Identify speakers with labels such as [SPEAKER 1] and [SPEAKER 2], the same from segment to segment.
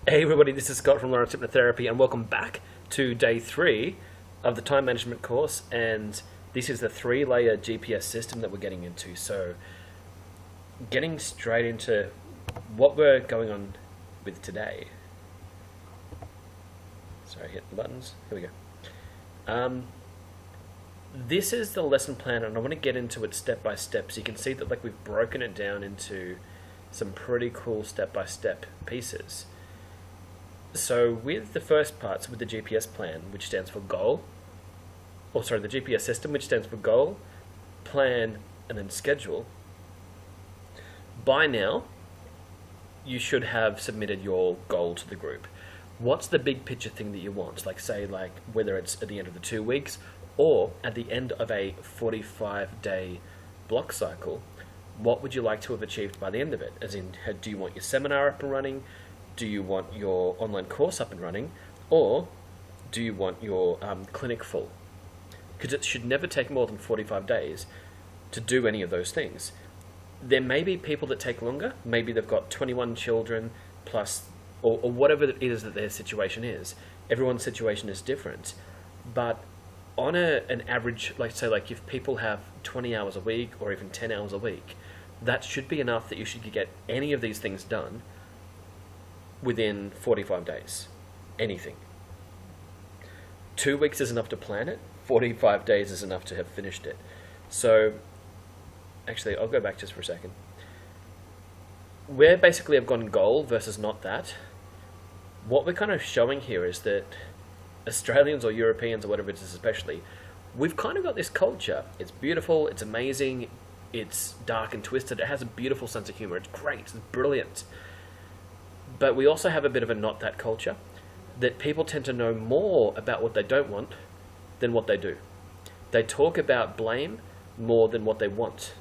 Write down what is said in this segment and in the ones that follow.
[SPEAKER 1] Hey everybody, this is Scott from Untitled Hypnotherapy, and welcome back to day 3 of the time management course. And this is the 3-layer GPS system that we're getting into. So, getting straight into what we're going on with today. Sorry, hit the buttons. Here we go. This is the lesson plan, and I want to get into it step by step, so you can see that we've broken it down into some pretty cool step-by-step pieces. So with the first parts, with the GPS plan, which stands for goal, the GPS system, which stands for goal, plan, and then schedule, by now, you should have submitted your goal to the group. What's the big picture thing that you want? Whether it's at the end of the 2 weeks or at the end of a 45-day block cycle, what would you like to have achieved by the end of it? As in, do you want your seminar up and running? Do you want your online course up and running? Or do you want your clinic full? Because it should never take more than 45 days to do any of those things. There may be people that take longer. Maybe they've got 21 children plus, or whatever it is that their situation is. Everyone's situation is different. But on an average, if people have 20 hours a week or even 10 hours a week, that should be enough that you should get any of these things done within 45 days. Anything. 2 weeks is enough to plan it. 45 days is enough to have finished it. So, actually, I'll go back just for a second. Where basically I've gone goal versus not that, what we're kind of showing here is that Australians or Europeans or whatever it is especially, we've kind of got this culture. It's beautiful, it's amazing, it's dark and twisted, it has a beautiful sense of humor, it's great, it's brilliant. But we also have a bit of a not that culture, that people tend to know more about what they don't want than what they do. They talk about blame more than what they want.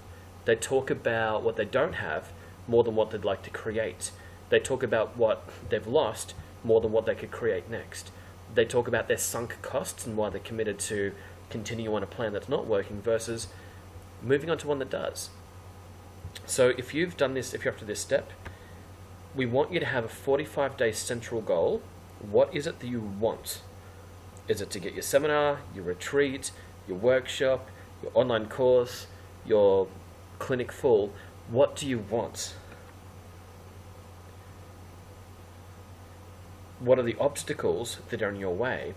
[SPEAKER 1] They talk about what they don't have more than what they'd like to create. They talk about what they've lost more than what they could create next. They talk about their sunk costs and why they're committed to continue on a plan that's not working versus moving on to one that does. So if you've done this, if you're up to this step, we want you to have a 45-day central goal. What is it that you want? Is it to get your seminar, your retreat, your workshop, your online course, your clinic full? What do you want? What are the obstacles that are in your way?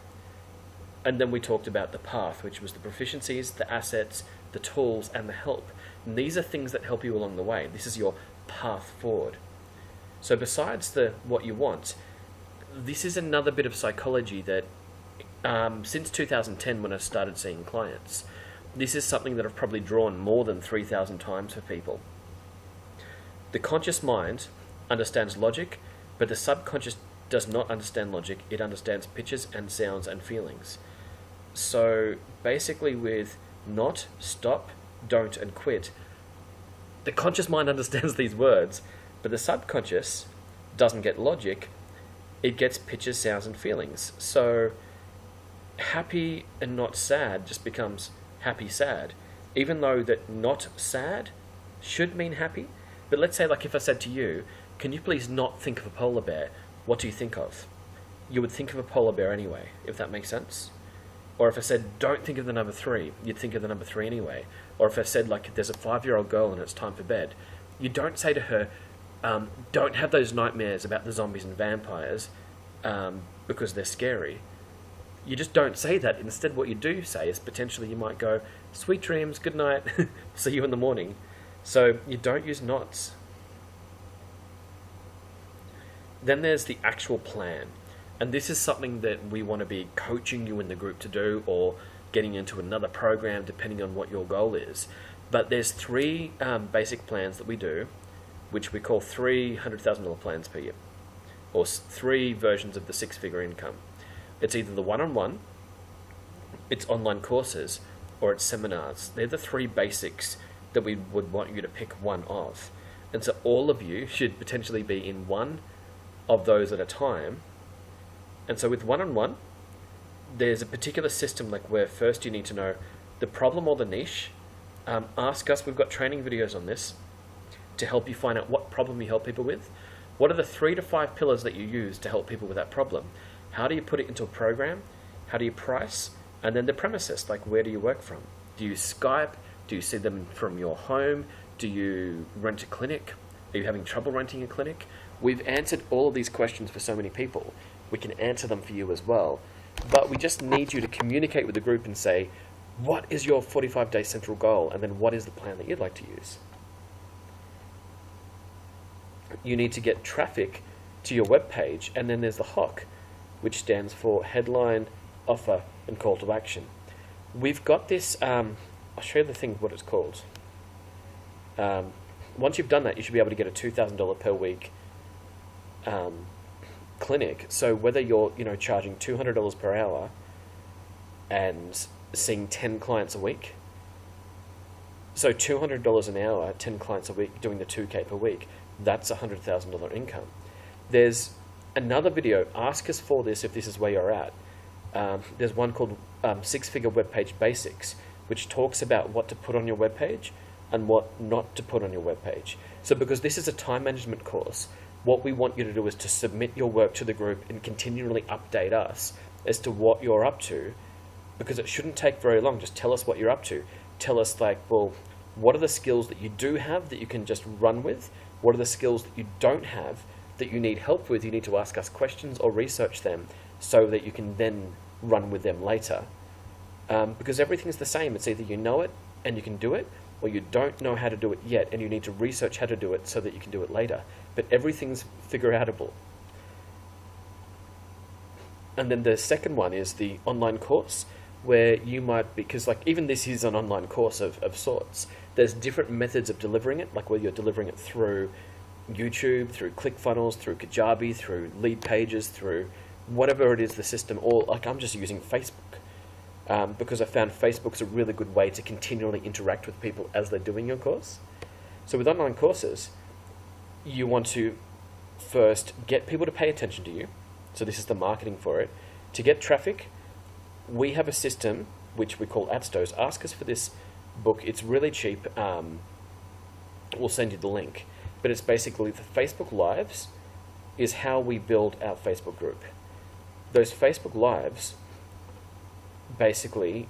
[SPEAKER 1] And then we talked about the path, which was the proficiencies, the assets, the tools, and the help. And these are things that help you along the way. This is your path forward. So besides what you want, this is another bit of psychology that since 2010 when I started seeing clients, this is something that I've probably drawn more than 3,000 times for people. The conscious mind understands logic, but the subconscious does not understand logic. It understands pictures and sounds and feelings. So basically with not, stop, don't, and quit, the conscious mind understands these words, but the subconscious doesn't get logic, it gets pictures, sounds, and feelings. So happy and not sad just becomes happy, sad, even though that not sad should mean happy. But let's say if I said to you, can you please not think of a polar bear? What do you think of? You would think of a polar bear anyway, if that makes sense. Or if I said, don't think of the number 3, you'd think of the number 3 anyway. Or if I said, there's a 5-year-old girl and it's time for bed, you don't say to her, don't have those nightmares about the zombies and vampires because they're scary. You just don't say that. Instead, what you do say is potentially you might go, sweet dreams, good night, see you in the morning. So you don't use nots. Then there's the actual plan. And this is something that we want to be coaching you in the group to do, or getting into another program depending on what your goal is. But there's 3 basic plans that we do, which we call $300,000 plans per year, or 3 versions of the 6-figure income. It's either the one-on-one, it's online courses, or it's seminars. They're the 3 basics that we would want you to pick one of. And so all of you should potentially be in one of those at a time. And so with one-on-one, there's a particular system where first you need to know the problem or the niche. Ask us, we've got training videos on this to help you find out what problem you help people with. What are the 3 to 5 pillars that you use to help people with that problem? How do you put it into a program? How do you price? And then the premises, like where do you work from? Do you Skype? Do you see them from your home? Do you rent a clinic? Are you having trouble renting a clinic? We've answered all of these questions for so many people. We can answer them for you as well. But we just need you to communicate with the group and say, what is your 45-day central goal? And then what is the plan that you'd like to use? You need to get traffic to your web page, and then there's the HOC, which stands for Headline, Offer, and Call to Action. We've got this, I'll show you the thing, what it's called. Once you've done that, you should be able to get a $2,000 per week clinic. So whether you're charging $200 per hour and seeing 10 clients a week, so $200 an hour, 10 clients a week, doing the 2K per week, that's $100,000 income. There's another video, ask us for this if this is where you're at. There's one called 6-Figure Web Page Basics, which talks about what to put on your web page and what not to put on your web page. So because this is a time management course, what we want you to do is to submit your work to the group and continually update us as to what you're up to, because it shouldn't take very long. Just tell us what you're up to. Tell us, like, well, what are the skills that you do have that you can just run with? What are the skills that you don't have that you need help with? You need to ask us questions or research them so that you can then run with them later. Because everything's the same. It's either you know it and you can do it, or you don't know how to do it yet and you need to research how to do it so that you can do it later. But everything's figure-outable. And then the second one is the online course, where you might, because like even this is an online course of sorts, there's different methods of delivering it, like whether you're delivering it through YouTube, through ClickFunnels, through Kajabi, through lead pages, through whatever it is the system, or like I'm just using Facebook. Because I found Facebook's a really good way to continually interact with people as they're doing your course. So with online courses, you want to first get people to pay attention to you. So this is the marketing for it. To get traffic, we have a system which we call AdStos. Ask us for this book. It's really cheap. We'll send you the link. But it's basically the Facebook Lives is how we build our Facebook group. Those Facebook Lives, basically,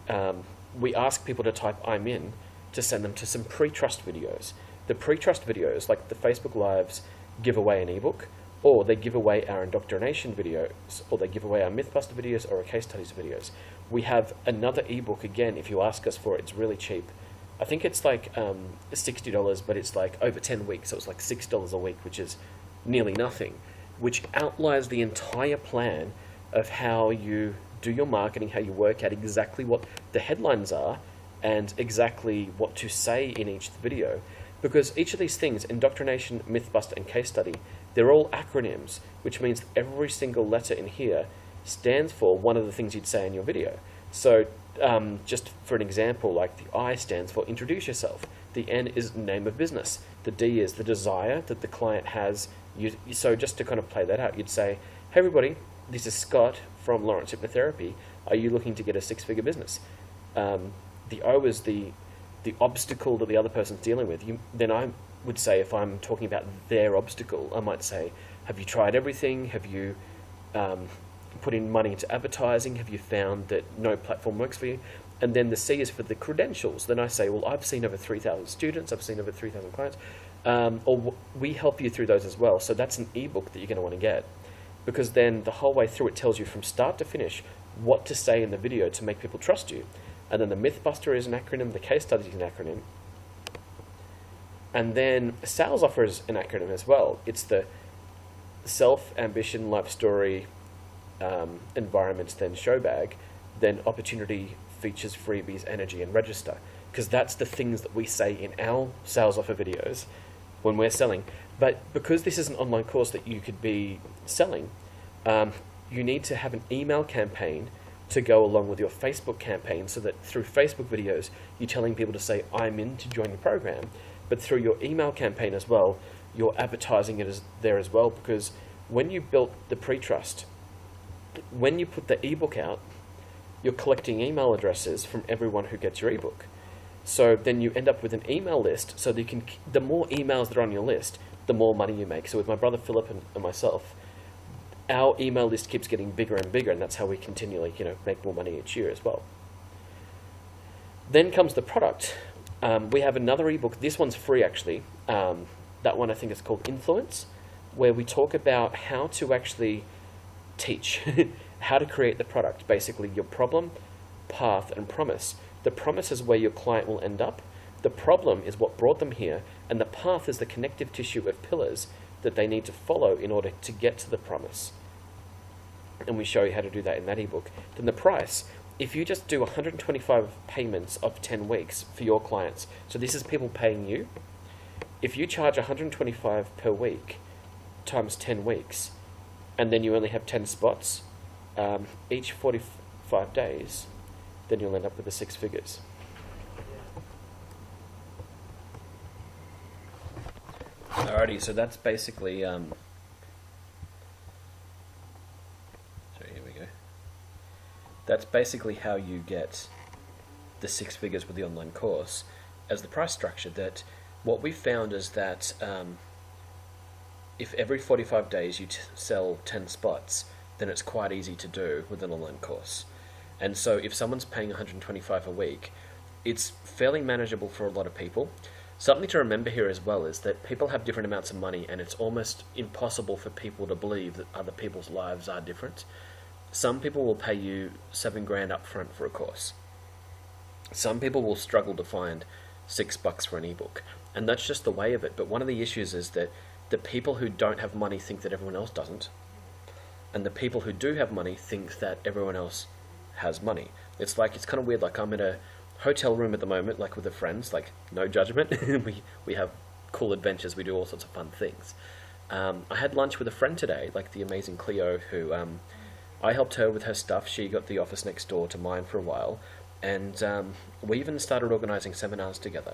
[SPEAKER 1] we ask people to type I'm in to send them to some pre-trust videos. The pre-trust videos, like the Facebook Lives, give away an ebook, or they give away our indoctrination videos, or they give away our Mythbuster videos or our case studies videos. We have another ebook, again, if you ask us for it, it's really cheap. I think it's like $60, but it's like over 10 weeks, so it's like $6 a week, which is nearly nothing, which outlines the entire plan of how you do your marketing, how you work out exactly what the headlines are and exactly what to say in each video. Because each of these things, indoctrination, Mythbuster, and case study, they're all acronyms, which means every single letter in here stands for one of the things you'd say in your video. So just for an example, like the I stands for introduce yourself. The N is name of business. The D is the desire that the client has. So just to kind of play that out, you'd say, hey everybody, this is Scott from Lawrence Hypnotherapy. Are you looking to get a 6-figure business? The O is the obstacle that the other person's dealing with. Then I would say, if I'm talking about their obstacle, I might say, have you tried everything? Have you put in money into advertising? Have you found that no platform works for you? And then the C is for the credentials. Then I say, well, I've seen over 3,000 students, I've seen over 3,000 clients, or we help you through those as well. So that's an ebook that you're going to want to get, because then the whole way through it tells you from start to finish what to say in the video to make people trust you. And then the Mythbuster is an acronym, the case study is an acronym, and then sales offer is an acronym as well. It's the self, ambition, life story, environments, then show bag, then opportunity, features, freebies, energy, and register. Because that's the things that we say in our sales offer videos when we're selling. But because this is an online course that you could be selling, you need to have an email campaign to go along with your Facebook campaign, so that through Facebook videos, you're telling people to say, I'm in to join your program. But through your email campaign as well, you're advertising it there as well, because when you built the pre-trust, when you put the ebook out, you're collecting email addresses from everyone who gets your ebook. So then you end up with an email list, so that you can, the more emails that are on your list, the more money you make. So with my brother Philip and myself, our email list keeps getting bigger and bigger, and that's how we continually, make more money each year as well. Then comes the product. We have another ebook. This one's free, actually. That one I think is called Influence, where we talk about how to actually teach, how to create the product. Basically, your problem, path, and promise. The promise is where your client will end up. The problem is what brought them here, and the path is the connective tissue of pillars that they need to follow in order to get to the promise. And we show you how to do that in that ebook. Then the price. If you just do 125 payments of 10 weeks for your clients, so this is people paying you, if you charge 125 per week times 10 weeks, and then you only have 10 spots, each 45 days, then you'll end up with the 6 figures. Alrighty, so that's basically, here we go. That's basically how you get the 6 figures with the online course as the price structure. That what we found is that if every 45 days you sell 10 spots, then it's quite easy to do with an online course. And so if someone's paying 125 a week, it's fairly manageable for a lot of people. Something to remember here as well is that people have different amounts of money, and it's almost impossible for people to believe that other people's lives are different. Some people will pay you $7,000 up front for a course. Some people will struggle to find $6 for an ebook, and that's just the way of it. But one of the issues is that the people who don't have money think that everyone else doesn't, and the people who do have money think that everyone else has money. It's kind of weird. Like, I'm in a hotel room at the moment, like with the friends, like no judgment. we have cool adventures. We do all sorts of fun things. I had lunch with a friend today, like the amazing Cleo, who I helped her with her stuff. She got the office next door to mine for a while, and we even started organizing seminars together.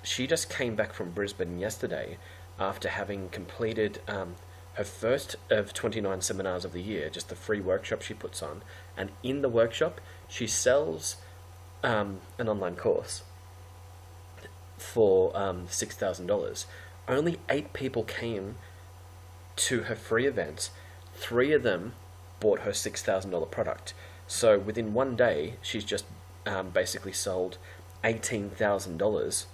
[SPEAKER 1] She just came back from Brisbane yesterday after having completed her first of 29 seminars of the year, just the free workshop she puts on. And in the workshop, she sells an online course for $6,000. Only 8 people came to her free event. 3 of them bought her $6,000 product. So within one day, she's just basically sold $18,000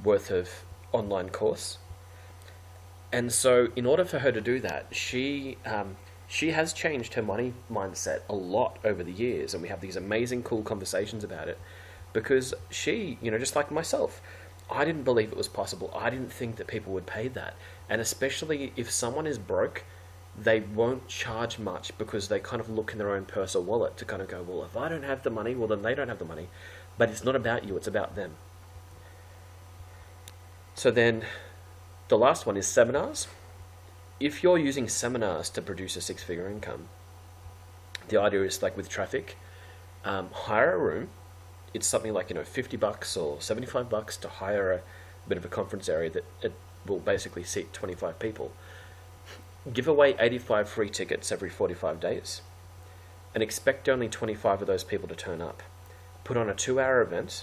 [SPEAKER 1] worth of online course. And so in order for her to do that, she has changed her money mindset a lot over the years, and we have these amazing, cool conversations about it, because she, just like myself, I didn't believe it was possible. I didn't think that people would pay that. And especially if someone is broke, they won't charge much because they kind of look in their own purse or wallet to kind of go, well, if I don't have the money, well, then they don't have the money. But it's not about you, it's about them. So then the last one is seminars. If you're using seminars to produce a 6-figure income, the idea is, like with traffic, hire a room. It's something like $50 or $75 to hire a bit of a conference area that it will basically seat 25 people. Give away 85 free tickets every 45 days, and expect only 25 of those people to turn up. Put on a 2-hour event.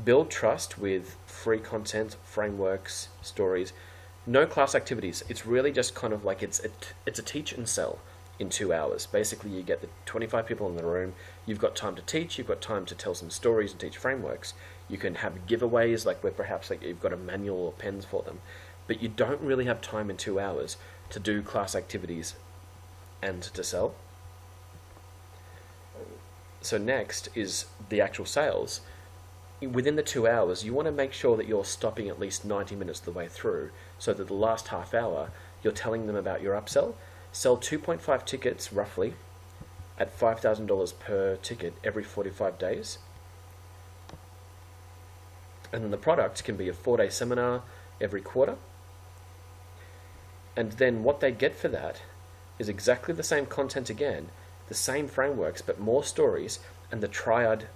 [SPEAKER 1] Build trust with free content, frameworks, stories. No class activities. It's really just kind of like it's a teach and sell in 2 hours. Basically, you get the 25 people in the room. You've got time to teach. You've got time to tell some stories and teach frameworks. You can have giveaways, like where perhaps like you've got a manual or pens for them. But you don't really have time in 2 hours to do class activities and to sell. So next is the actual sales. Within the 2 hours, you want to make sure that you're stopping at least 90 minutes of the way through, so that the last half hour, you're telling them about your upsell. Sell 2.5 tickets, roughly, at $5,000 per ticket every 45 days. And then the product can be a 4-day seminar every quarter. And then what they get for that is exactly the same content again, the same frameworks, but more stories, and the triad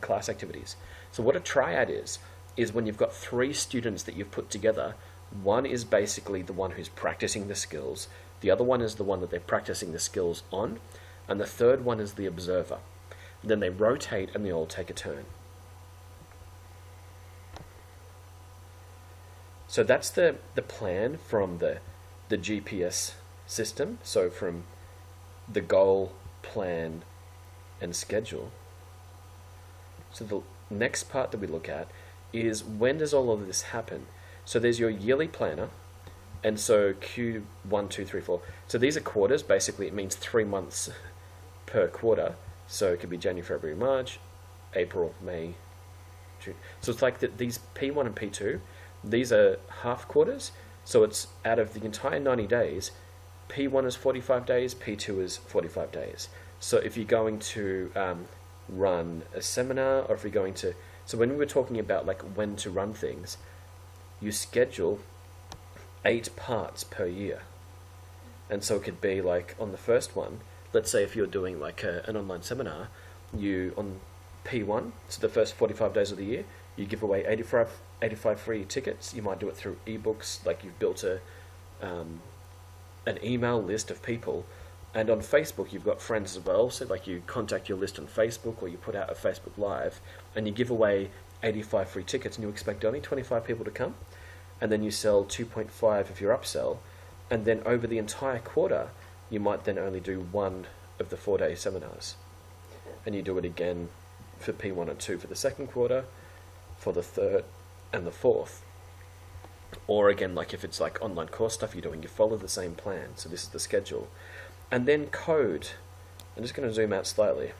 [SPEAKER 1] class activities. So what a triad is when you've got 3 students that you've put together. One is basically the one who's practicing the skills, the other one is the one that they're practicing the skills on, and the third one is the observer. And then they rotate and they all take a turn. So that's the plan from the GPS system. So from the goal, plan, and schedule. So the next part that we look at is, when does all of this happen? So there's your yearly planner, and so Q1, 2, 3, 4. So these are quarters. Basically, it means 3 months per quarter. So it could be January, February, March, April, May, June. So it's like these P1 and P2, these are half quarters. So it's out of the entire 90 days, P1 is 45 days, P2 is 45 days. So if you're going to run a seminar, or if you're going to... So when we were talking about like when to run things, you schedule 8 parts per year. And so it could be like on the first one, let's say if you're doing like an online seminar, you on P1, so the first 45 days of the year, you give away 85 free tickets. You might do it through ebooks, like you've built an email list of people. And on Facebook, you've got friends as well. So like you contact your list on Facebook, or you put out a Facebook Live, and you give away 85 free tickets, and you expect only 25 people to come. And then you sell 2.5 of your upsell. And then over the entire quarter, you might then only do one of the 4-day seminars. And you do it again for P1 and 2 for the second quarter, for the third and the fourth. Or again, like if it's like online course stuff you're doing, you follow the same plan. So this is the schedule. And then code. I'm just going to zoom out slightly.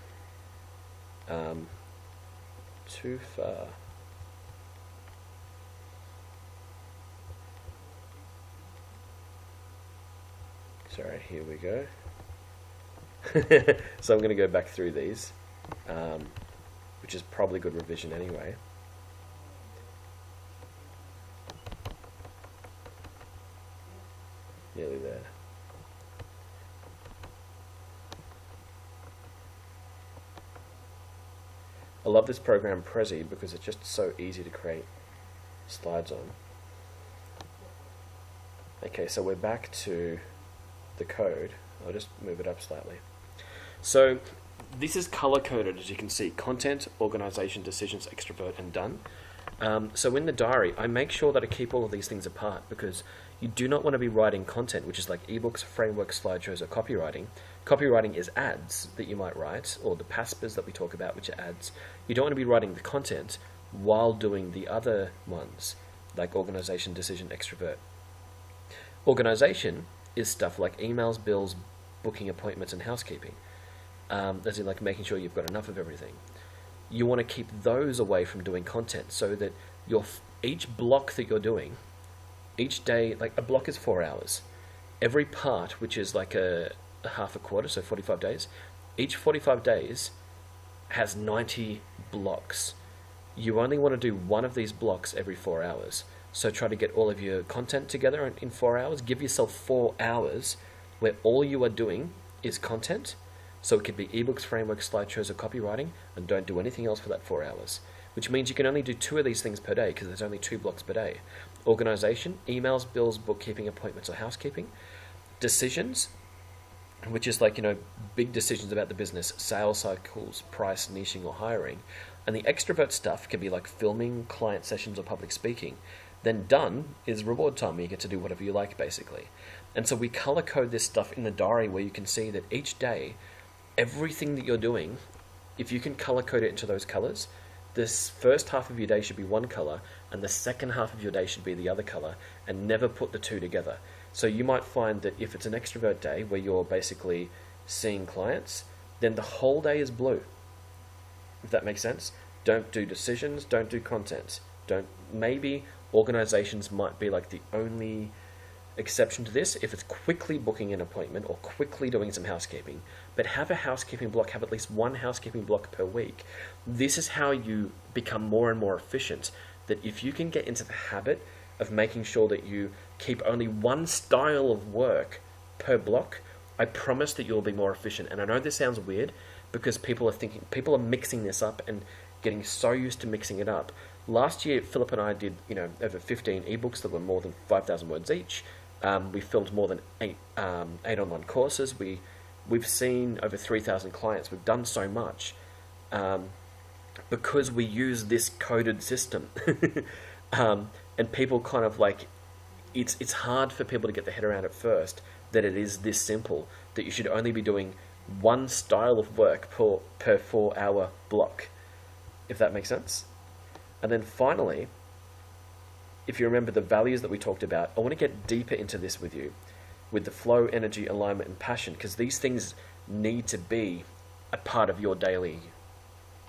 [SPEAKER 1] Too far. Sorry, here we go. So I'm going to go back through these, which is probably good revision anyway. Nearly there. I love this program Prezi because it's just so easy to create slides on. Okay, so we're back to the code. I'll just move it up slightly. So this is color coded, as you can see: content, organization, decisions, extrovert, and done. So in the diary, I make sure that I keep all of these things apart, because you do not want to be writing content, which is like ebooks, frameworks, slideshows, or copywriting. Copywriting is ads that you might write, or the PASPAs that we talk about, which are ads. You don't want to be writing the content while doing the other ones, like organization, decision, extrovert. Organization is stuff like emails, bills, booking appointments, and housekeeping. As in like making sure you've got enough of everything. You want to keep those away from doing content, so that each block that you're doing, each day, like a block is 4 hours. Every part, which is like a half a quarter, so 45 days, each 45 days has 90 blocks. You only want to do one of these blocks every 4 hours. So try to get all of your content together in 4 hours. Give yourself 4 hours where all you are doing is content. So it could be ebooks, frameworks, slideshows, or copywriting, and don't do anything else for that 4 hours. Which means you can only do 2 of these things per day, because there's only 2 blocks per day. Organization, emails, bills, bookkeeping, appointments, or housekeeping. Decisions, which is like, big decisions about the business, sales cycles, price, niching, or hiring. And the extrovert stuff can be like filming, client sessions, or public speaking. Then done is reward time, where you get to do whatever you like, basically. And so we color code this stuff in the diary, where you can see that each day, everything that you're doing, if you can color code it into those colors, this first half of your day should be one color, and the second half of your day should be the other color, and never put the two together. So you might find that if it's an extrovert day where you're basically seeing clients, then the whole day is blue. If that makes sense. Don't do decisions, don't do content. Maybe organizations might be like the only exception to this if it's quickly booking an appointment or quickly doing some housekeeping. But have a housekeeping block, have at least one housekeeping block per week. This is how you become more and more efficient. That if you can get into the habit of making sure that you keep only one style of work per block, I promise that you'll be more efficient. And I know this sounds weird, because people are mixing this up and getting so used to mixing it up. Last year, Philip and I did, over 15 ebooks that were more than 5,000 words each. We filmed more than 8 online courses. We've seen over 3,000 clients. We've done so much because we use this coded system. And people kind of like, it's hard for people to get their head around at first that it is this simple, that you should only be doing one style of work per 4-hour block, if that makes sense. And then finally, if you remember the values that we talked about, I want to get deeper into this with you, with the flow, energy, alignment, and passion, because these things need to be a part of your daily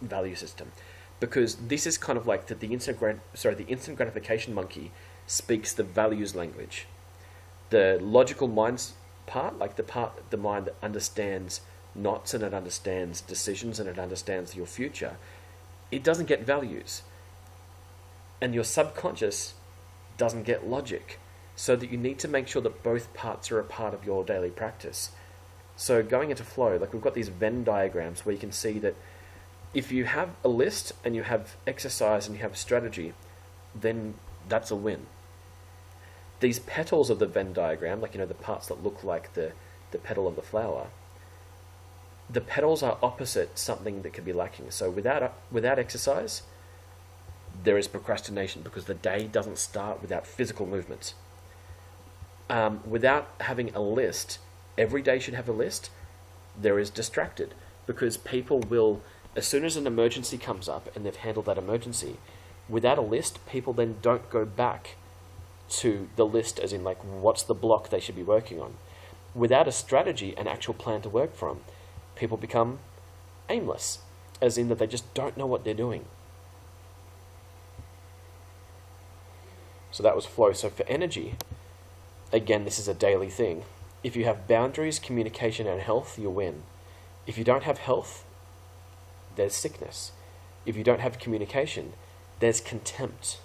[SPEAKER 1] value system. Because this is kind of like the instant gratification monkey speaks the values language. The logical mind's part, like the mind that understands knots and it understands decisions and it understands your future, it doesn't get values. And your subconscious doesn't get logic. So that you need to make sure that both parts are a part of your daily practice. So going into flow, like we've got these Venn diagrams where you can see that if you have a list and you have exercise and you have strategy, then that's a win. These petals of the Venn diagram, like, you know, the parts that look like the petal of the flower, the petals are opposite something that could be lacking. So without exercise, there is procrastination because the day doesn't start without physical movement. Without having a list, every day should have a list, there is distracted because people will, as soon as an emergency comes up and they've handled that emergency, without a list, people then don't go back to the list as in like what's the block they should be working on. Without a strategy, an actual plan to work from, people become aimless, as in that they just don't know what they're doing. So that was flow. So for energy, again, this is a daily thing. If you have boundaries, communication, and health, you win. If you don't have health, there's sickness. If you don't have communication, there's contempt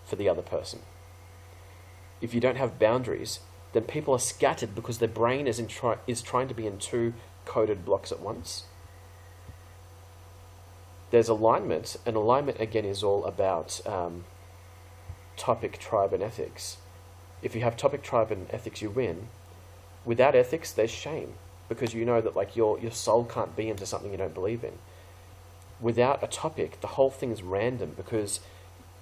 [SPEAKER 1] for the other person. If you don't have boundaries, then people are scattered because their brain is trying to be in two coded blocks at once. There's alignment, and alignment again is all about topic, tribe, and ethics. If you have topic, tribe, and ethics, you win. Without ethics, there's shame, because you know that like your soul can't be into something you don't believe in. Without a topic, the whole thing's random, because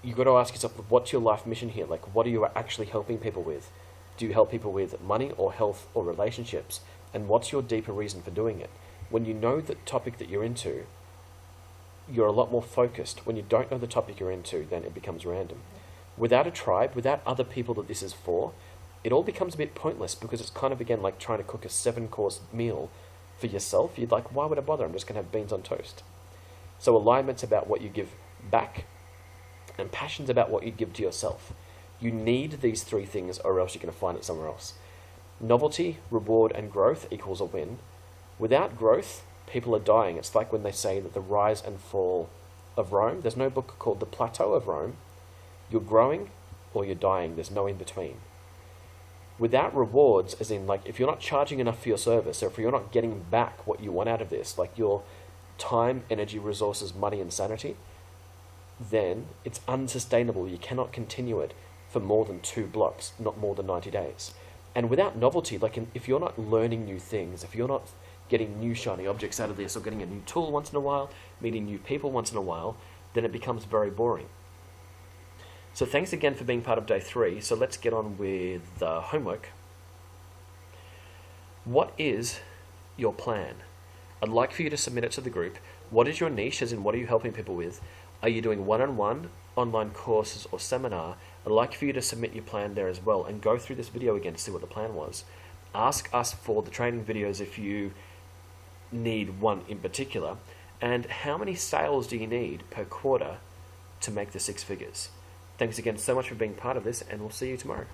[SPEAKER 1] you've got to ask yourself, what's your life mission here? Like, what are you actually helping people with? Do you help people with money or health or relationships? And what's your deeper reason for doing it? When you know the topic that you're into, you're a lot more focused. When you don't know the topic you're into, then it becomes random. Without a tribe, without other people that this is for, it all becomes a bit pointless, because it's kind of, again, like trying to cook a 7-course meal for yourself. You'd like, why would I bother? I'm just going to have beans on toast. So alignment's about what you give back, and passion's about what you give to yourself. You need these three things, or else you're going to find it somewhere else. Novelty, reward, and growth equals a win. Without growth, people are dying. It's like when they say that the rise and fall of Rome, there's no book called The Plateau of Rome. You're growing or you're dying. There's no in between. Without rewards, as in like if you're not charging enough for your service, or if you're not getting back what you want out of this, like your time, energy, resources, money, and sanity, then it's unsustainable. You cannot continue it for more than 2 blocks, not more than 90 days. And without novelty, like if you're not learning new things, if you're not getting new shiny objects out of this, or getting a new tool once in a while, meeting new people once in a while, then it becomes very boring. So thanks again for being part of day 3. So let's get on with the homework. What is your plan? I'd like for you to submit it to the group. What is your niche, as in what are you helping people with? Are you doing one-on-one, online courses, or seminar? I'd like for you to submit your plan there as well, and go through this video again to see what the plan was. Ask us for the training videos if you need one in particular. And how many sales do you need per quarter to make the 6 figures? Thanks again so much for being part of this, and we'll see you tomorrow.